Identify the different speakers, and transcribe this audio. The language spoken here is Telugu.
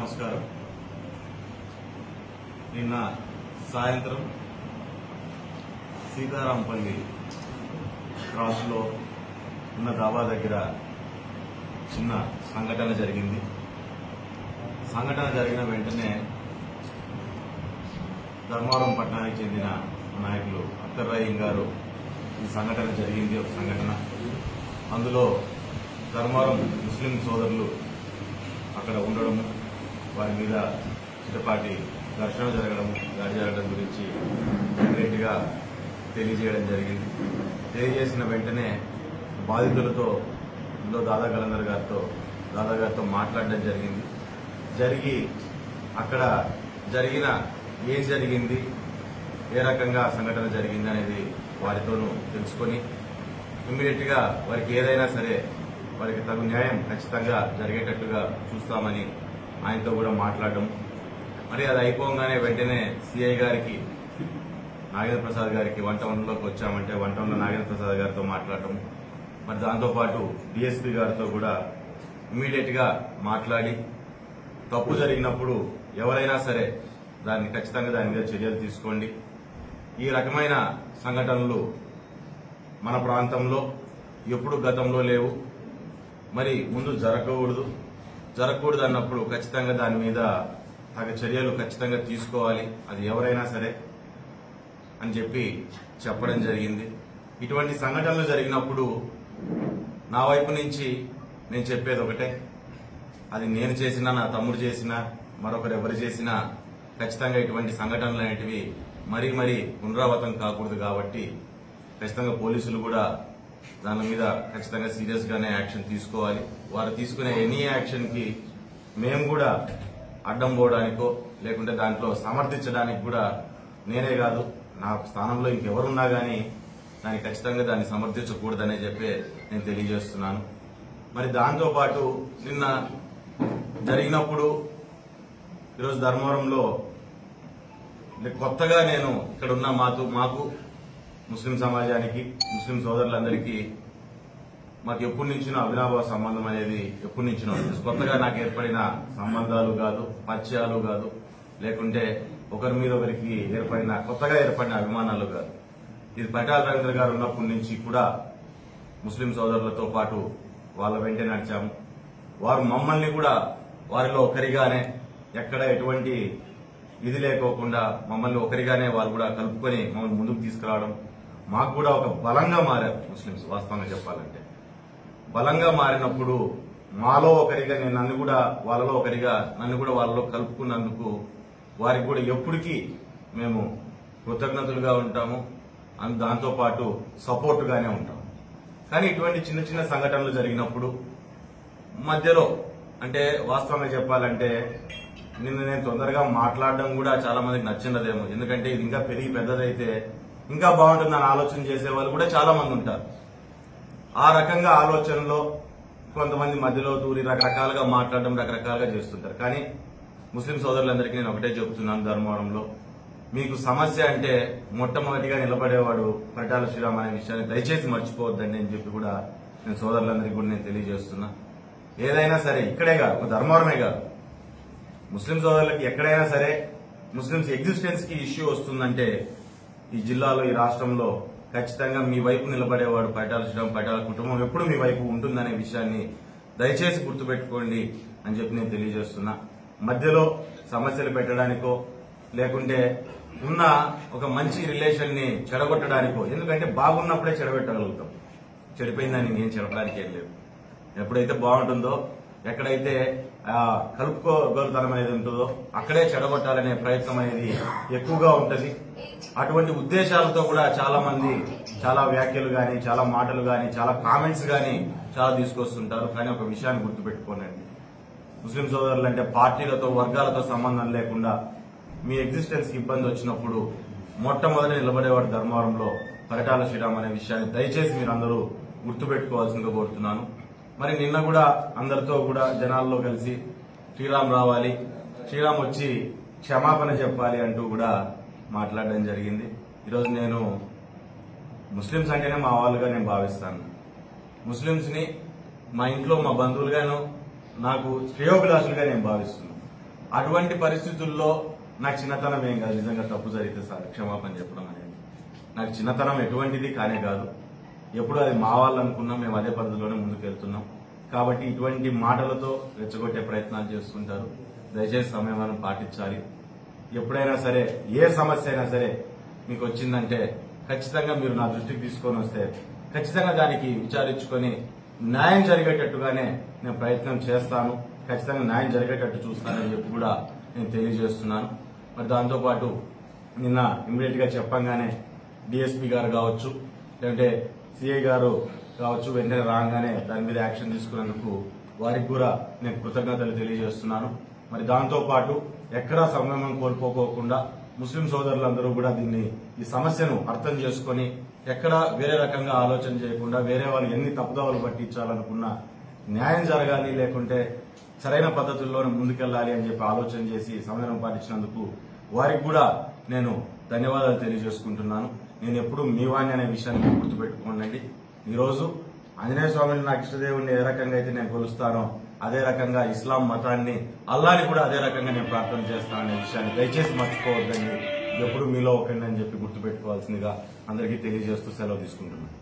Speaker 1: నమస్కారం. నిన్న సాయంత్రం సీతారాంపల్లి క్రాస్ లో ఉన్న దాబా దగ్గర చిన్న సంఘటన జరిగింది. సంఘటన జరిగిన వెంటనే ధర్మవరం పట్టణానికి చెందిన నాయకులు అఖ్తర్ రహీం గారు ఈ సంఘటన జరిగింది ఒక సంఘటన. అందులో ధర్మవరం ముస్లిం సోదరులు అక్కడ ఉండడము, వారి మీద చిటపాటి ఘర్షణ జరగడము, దాడి జరగడం గురించి డైరెక్ట్గా తెలియజేయడం జరిగింది. తెలియజేసిన వెంటనే బాధితులతో దాదా కలందర్ గారితో మాట్లాడడం జరిగింది. జరిగి అక్కడ ఏం జరిగింది, ఏ రకంగా సంఘటన జరిగింది అనేది వారితోనూ తెలుసుకొని ఇమ్మీడియట్ గా వారికి ఏదైనా సరే వారికి తగు న్యాయం ఖచ్చితంగా జరిగేటట్టుగా చూస్తామని ఆయనతో కూడా మాట్లాడడం. మరి అది అయిపోగానే వెంటనే సిఐ గారికి నాగేంద్ర ప్రసాద్ గారికి 1టౌన్లోకి వచ్చామంటే 1టౌన్లో నాగేంద్ర ప్రసాద్ గారితో మాట్లాడటం, మరి దాంతోపాటు డిఎస్పీ గారితో కూడా ఇమ్మీడియట్ గా మాట్లాడి తప్పు జరిగినప్పుడు ఎవరైనా సరే ఖచ్చితంగా దాని మీద చర్యలు తీసుకోండి. ఈ రకమైన సంఘటనలు మన ప్రాంతంలో ఎప్పుడు గతంలో లేవు, మరి ముందు జరగకూడదు అన్నప్పుడు ఖచ్చితంగా దాని మీద తగు చర్యలు ఖచ్చితంగా తీసుకోవాలి, అది ఎవరైనా సరే అని చెప్పడం జరిగింది. ఇటువంటి సంఘటనలు జరిగినప్పుడు నా వైపు నుంచి నేను చెప్పేది ఒకటే, అది నేను చేసినా నా తమ్ముడు చేసినా మరొకరు ఎవరు చేసినా ఖచ్చితంగా ఇటువంటి సంఘటనలు అనేటివి మరీ పునరావృతం కాకూడదు. కాబట్టి ఖచ్చితంగా పోలీసులు కూడా దాని మీద ఖచ్చితంగా సీరియస్ గానే యాక్షన్ తీసుకోవాలి. వారు తీసుకునే ఎనీ యాక్షన్ కి మేము కూడా అడ్డం పోవడానికో లేకుంటే దాంట్లో సమర్థించడానికి కూడా నేనే కాదు, నా స్థానంలో ఇంకెవరున్నా గానీ ఖచ్చితంగా దాన్ని సమర్థించకూడదనే నేను తెలియజేస్తున్నాను. మరి దాంతో పాటు నిన్న జరిగినప్పుడు ఈరోజు ధర్మవరంలో కొత్తగా నేను ఇక్కడ ఉన్న మాకు ముస్లిం సమాజానికి, ముస్లిం సోదరులందరికీ మాకు ఎప్పటి నుంచినో అవినాభావ సంబంధం అనేది ఎప్పటి నుంచినో కొత్తగా నాకు ఏర్పడిన సంబంధాలు కాదు, పరిచయాలు కాదు, లేకుంటే ఒకరి మీద ఒకరికి కొత్తగా ఏర్పడిన అభిమానాలు కాదు. ఇది పరిటాల రవీంద్ర గారు ఉన్నప్పటి నుంచి కూడా ముస్లిం సోదరులతో పాటు వాళ్ళ వెంటే నడిచాము. వారు మమ్మల్ని కూడా వారిలో ఒకరిగానే ఎక్కడ ఎటువంటి ఇది లేకోకుండా మమ్మల్ని ఒకరిగానే వాళ్ళు కూడా కలుపుకొని మమ్మల్ని ముందుకు తీసుకురావడం, మాకు కూడా ఒక బలంగా మారారు ముస్లింస్. వాస్తవంగా చెప్పాలంటే బలంగా మారినప్పుడు మాలో ఒకరిగా నన్ను కూడా వాళ్ళలో కలుపుకున్నందుకు వారికి కూడా ఎప్పటికీ మేము కృతజ్ఞతలుగా ఉంటాము, దాంతో పాటు సపోర్ట్ గానే ఉంటాము. కానీ ఇటువంటి చిన్న చిన్న సంఘటనలు జరిగినప్పుడు మధ్యలో అంటే వాస్తవంగా చెప్పాలంటే నేను తొందరగా మాట్లాడడం కూడా చాలా మందికి నచ్చినదేమో, ఎందుకంటే ఇది ఇంకా పెరిగి పెద్దదైతే ఇంకా బాగుంటుందని ఆలోచన చేసే వాళ్ళు కూడా చాలా మంది ఉంటారు. ఆ రకంగా ఆలోచనలో కొంతమంది మధ్యలో దూరి రకరకాలుగా మాట్లాడడం, రకరకాలుగా చేస్తుంటారు. కానీ ముస్లిం సోదరులందరికీ నేను ఒకటే చెబుతున్నాను, ధర్మవరంలో మీకు సమస్య అంటే మొట్టమొదటిగా నిలబడేవాడు పరిటాల శ్రీరామ్ అనే విషయాన్ని దయచేసి మర్చిపోవద్దని కూడా నేను సోదరులందరికీ కూడా నేను తెలియజేస్తున్నా. ఏదైనా సరే ఇక్కడే కాదు, ధర్మవరమే కాదు, ముస్లిం సోదరులకి ఎక్కడైనా సరే ముస్లింస్ ఎగ్జిస్టెన్స్ కి ఇష్యూ వస్తుందంటే ఈ జిల్లాలో, ఈ రాష్ట్రంలో ఖచ్చితంగా మీ వైపు నిలబడేవాడు పరిటాల శ్రీరామ్, పరిటాల కుటుంబం ఎప్పుడు మీ వైపు ఉంటుందనే విషయాన్ని దయచేసి గుర్తుపెట్టుకోండి అని నేను తెలియజేస్తున్నా. మధ్యలో సమస్యలు పెట్టడానికో లేకుంటే ఉన్న ఒక మంచి రిలేషన్ ని చెడగొట్టడానికో, ఎందుకంటే బాగున్నప్పుడే చెడగొట్టగలుగుతాం, చెడిపోయిందని ఇంకేం చెడపడానికి ఏం లేదు. ఎప్పుడైతే బాగుంటుందో, ఎక్కడైతే కలుపుకోగలుగుతనం అనేది ఉంటుందో అక్కడే చెడగొట్టాలనే ప్రయత్నం అనేది ఎక్కువగా ఉంటుంది. అటువంటి ఉద్దేశాలతో కూడా చాలా మంది చాలా వ్యాఖ్యలు గాని, చాలా మాటలు గాని, చాలా కామెంట్స్ గాని చాలా తీసుకొస్తుంటారు. కానీ ఒక విషయాన్ని గుర్తుపెట్టుకోనండి, ముస్లిం సోదరులు అంటే పార్టీలతో, వర్గాలతో సంబంధం లేకుండా మీ ఎగ్జిస్టెన్స్ కి ఇబ్బంది వచ్చినప్పుడు మొట్టమొదటి నిలబడేవాడు ధర్మవరంలో పరిటాల శ్రీరామ్ అనే విషయాన్ని దయచేసి మీరందరూ గుర్తుపెట్టుకోవాల్సిందిగా కోరుతున్నాను. మరి నిన్న కూడా అందరితో కూడా జనాల్లో కలిసి శ్రీరామ్ రావాలి, శ్రీరామ్ వచ్చి క్షమాపణ చెప్పాలి అంటూ కూడా మాట్లాడడం జరిగింది. ఈరోజు నేను ముస్లింస్ అంటేనే మా వాళ్ళుగా నేను భావిస్తాను. ముస్లింస్ ని మా ఇంట్లో మా బంధువులుగాను నాకు శ్రేయోభిలాషులుగా నేను భావిస్తున్నాను. అటువంటి పరిస్థితుల్లో నాకు చిన్నతనం ఏం కాదు. నిజంగా తప్పు జరిగితే సార్ క్షమాపణ చెప్పడం అనేది నాకు చిన్నతనం ఎటువంటిది కానే కాదు. ఎప్పుడు అది మా వాళ్ళు అనుకున్నాం, మేము అదే పద్ధతిలోనే ముందుకు వెళ్తున్నాం. కాబట్టి ఇటువంటి మాటలతో రెచ్చగొట్టే ప్రయత్నాలు చేస్తుంటారు. దయచేసి సమయం పాటించాలి. ఎప్పుడైనా సరే ఏ సమస్య అయినా సరే మీకు వచ్చిందంటే ఖచ్చితంగా మీరు నా దృష్టికి తీసుకొని వస్తే ఖచ్చితంగా దానికి విచారించుకొని న్యాయం జరిగేటట్టుగానే నేను ప్రయత్నం చేస్తాను. ఖచ్చితంగా న్యాయం జరిగేటట్టు చూస్తానని చెప్పి కూడా నేను తెలియజేస్తున్నాను. మరి దాంతోపాటు నిన్న ఇమ్మీడియట్ గా చెప్పంగానే డిఎస్పీ గారు కావచ్చు, లేదంటే సిఐ గారు కావచ్చు, వెంటనే రాగానే దాని మీద యాక్షన్ తీసుకున్నందుకు వారికి కూడా నేను కృతజ్ఞతలు తెలియజేస్తున్నాను. మరి దాంతోపాటు ఎక్కడా సంయమనం కోల్పోకోకుండా ముస్లిం సోదరులందరూ కూడా ఈ సమస్యను అర్థం చేసుకుని ఎక్కడా వేరే రకంగా ఆలోచన చేయకుండా వేరే వాళ్ళు ఎన్ని తప్పుదోవలు పట్టించాలనుకున్నా న్యాయం జరగాలి, లేకుంటే సరైన పద్ధతుల్లోనే ముందుకెళ్లాలి అని చెప్పి ఆలోచన చేసి సమయం పాటించినందుకు వారికి కూడా నేను ధన్యవాదాలు తెలియజేసుకుంటున్నాను. నేను ఎప్పుడు మీ వాణ్ణి అనే విషయాన్ని గుర్తుపెట్టుకోండి. ఈరోజు ఆంజనేయ స్వామిని నాకు ఇష్టదేవుడిని ఏ రకంగా అయితే నేను కొలుస్తానో అదే రకంగా ఇస్లాం మతాన్ని, అల్లాని కూడా అదే రకంగా నేను ప్రార్థన చేస్తాననే విషయాన్ని దయచేసి మర్చిపోవద్దండి. ఎప్పుడు మీలో ఒకరిని అని చెప్పి గుర్తుపెట్టుకోవాల్సిందిగా అందరికీ తెలియజేస్తూ సెలవు తీసుకుంటున్నాను.